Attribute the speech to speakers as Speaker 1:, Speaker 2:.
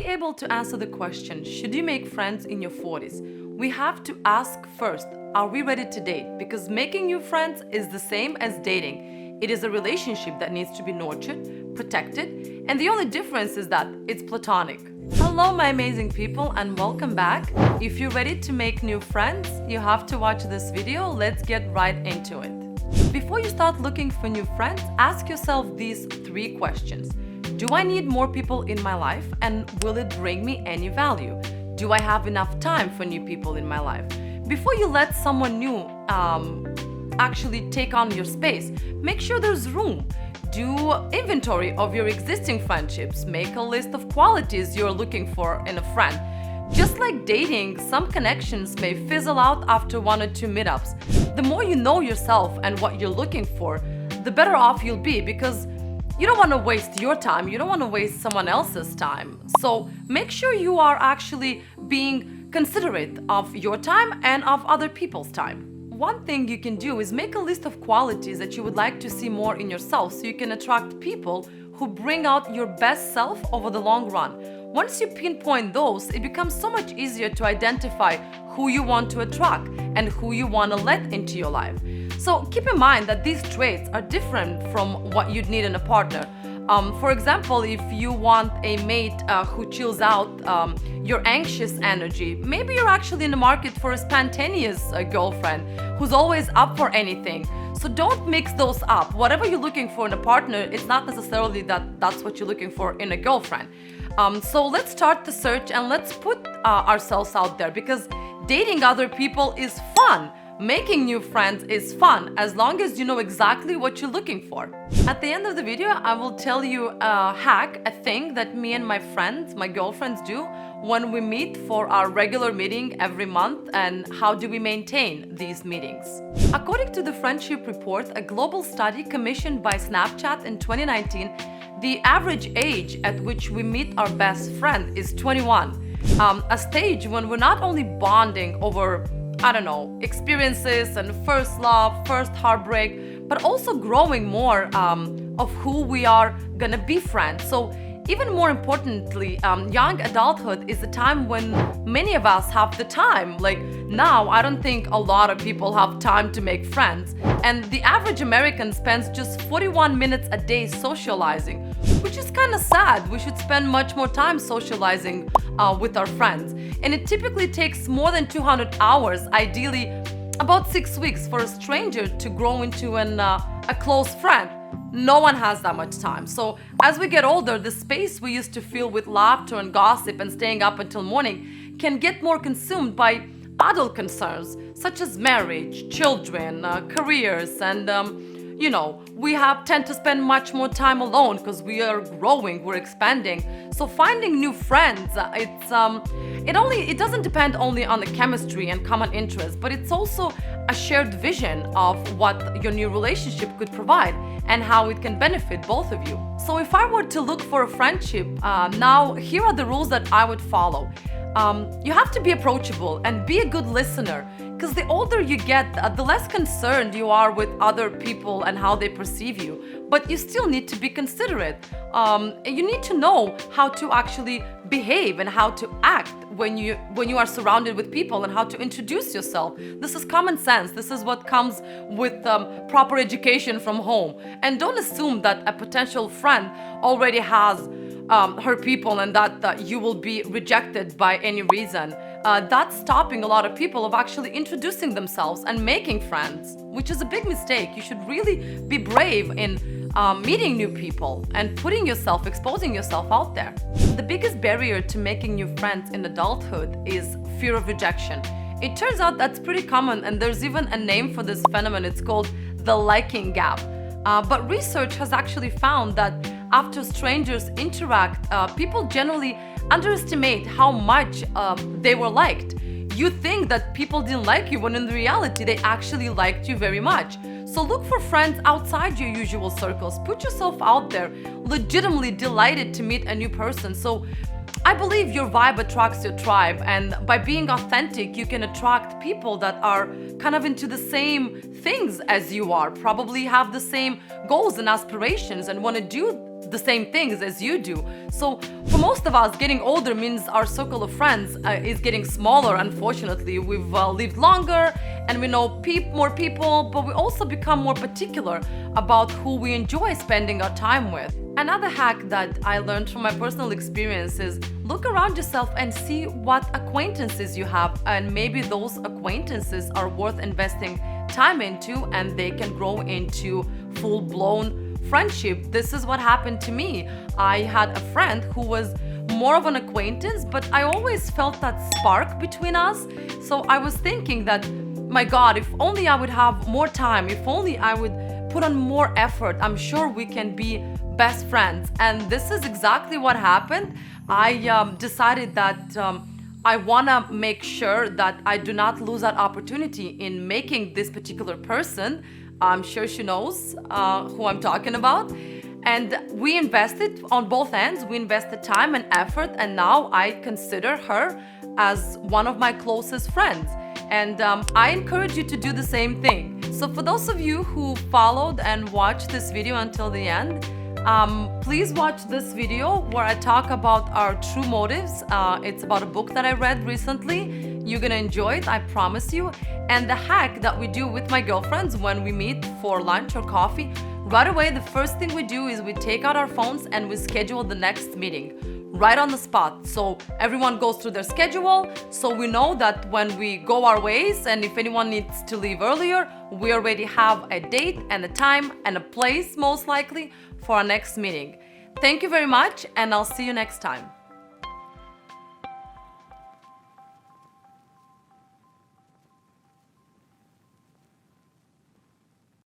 Speaker 1: be able to answer the question, should you make friends in your 40s? We have to ask first, are we ready to date? Because making new friends is the same as dating. It is a relationship that needs to be nurtured, protected, and the only difference is that it's platonic. Hello, my amazing people, and welcome back. If you're ready to make new friends, you have to watch this video. Let's get right into it. Before you start looking for new friends, ask yourself these 3 questions. Do I need more people in my life, and will it bring me any value? Do I have enough time for new people in my life? Before you let someone new actually take on your space, make sure there's room. Do inventory of your existing friendships. Make a list of qualities you're looking for in a friend. Just like dating, some connections may fizzle out after 1 or 2 meetups. The more you know yourself and what you're looking for, the better off you'll be, because you don't want to waste your time, you don't want to waste someone else's time. So make sure you are actually being considerate of your time and of other people's time. One thing you can do is make a list of qualities that you would like to see more in yourself, so you can attract people who bring out your best self over the long run. Once you pinpoint those, it becomes so much easier to identify who you want to attract and who you want to let into your life. So keep in mind that these traits are different from what you'd need in a partner. For example, if you want a mate who chills out your anxious energy, maybe you're actually in the market for a spontaneous girlfriend who's always up for anything. So don't mix those up. Whatever you're looking for in a partner, it's not necessarily that's what you're looking for in a girlfriend. So let's start the search and let's put ourselves out there, because dating other people is fun. Making new friends is fun as long as you know exactly what you're looking for. At the end of the video, I will tell you a hack, a thing that me and my friends, my girlfriends do when we meet for our regular meeting every month, and how do we maintain these meetings. According to the Friendship Report, a global study commissioned by Snapchat in 2019, the average age at which we meet our best friend is 21. A stage when we're not only bonding over experiences and first love, first heartbreak, but also growing more of who we are gonna be friends. So even more importantly, young adulthood is the time when many of us have the time. Like now, I don't think a lot of people have time to make friends. And the average American spends just 41 minutes a day socializing, which is kind of sad. We should spend much more time socializing with our friends. And it typically takes more than 200 hours, ideally about 6 weeks, for a stranger to grow into a close friend. No one has that much time. So as we get older, the space we used to fill with laughter and gossip and staying up until morning can get more consumed by adult concerns such as marriage, children, careers, and we tend to spend much more time alone because we are growing, we're expanding. So finding new friends, it doesn't depend only on the chemistry and common interests, but it's also a shared vision of what your new relationship could provide and how it can benefit both of you. So if I were to look for a friendship, now here are the rules that I would follow. You have to be approachable and be a good listener, because the older you get, the less concerned you are with other people and how they perceive you. But you still need to be considerate. You need to know how to actually behave and how to act when you are surrounded with people, and how to introduce yourself. This is common sense. This is what comes with proper education from home. And don't assume that a potential friend already has her people and that you will be rejected by any reason. That's stopping a lot of people of actually introducing themselves and making friends, which is a big mistake. You should really be brave in meeting new people and exposing yourself out there. The biggest barrier to making new friends in adulthood is fear of rejection. It turns out that's pretty common, and there's even a name for this phenomenon. It's called the liking gap. But research has actually found that after strangers interact, people generally underestimate how much they were liked. You think that people didn't like you, when in reality they actually liked you very much. So look for friends outside your usual circles. Put yourself out there, legitimately delighted to meet a new person. So I believe your vibe attracts your tribe, and by being authentic, you can attract people that are kind of into the same things as you are, probably have the same goals and aspirations, and want to do the same things as you do. So for most of us, getting older means our circle of friends is getting smaller. Unfortunately, we've lived longer and we know more people, but we also become more particular about who we enjoy spending our time with. Another hack that I learned from my personal experience is look around yourself and see what acquaintances you have, and maybe those acquaintances are worth investing time into and they can grow into full-blown friendship. This is what happened to me. I had a friend who was more of an acquaintance, but I always felt that spark between us. So I was thinking that, my God, if only I would have more time, if only I would put on more effort, I'm sure we can be best friends. And this is exactly what happened. I decided that I want to make sure that I do not lose that opportunity in making this particular person. I'm sure she knows who I'm talking about. And we invested on both ends. We invested time and effort, and now I consider her as one of my closest friends. And I encourage you to do the same thing. So for those of you who followed and watched this video until the end, please watch this video where I talk about our true motives. It's about a book that I read recently. You're gonna enjoy it, I promise you. And the hack that we do with my girlfriends when we meet for lunch or coffee, right away the first thing we do is we take out our phones and we schedule the next meeting right on the spot. So everyone goes through their schedule, so we know that when we go our ways, and if anyone needs to leave earlier, we already have a date and a time and a place, most likely, for our next meeting. Thank you very much, and I'll see you next time.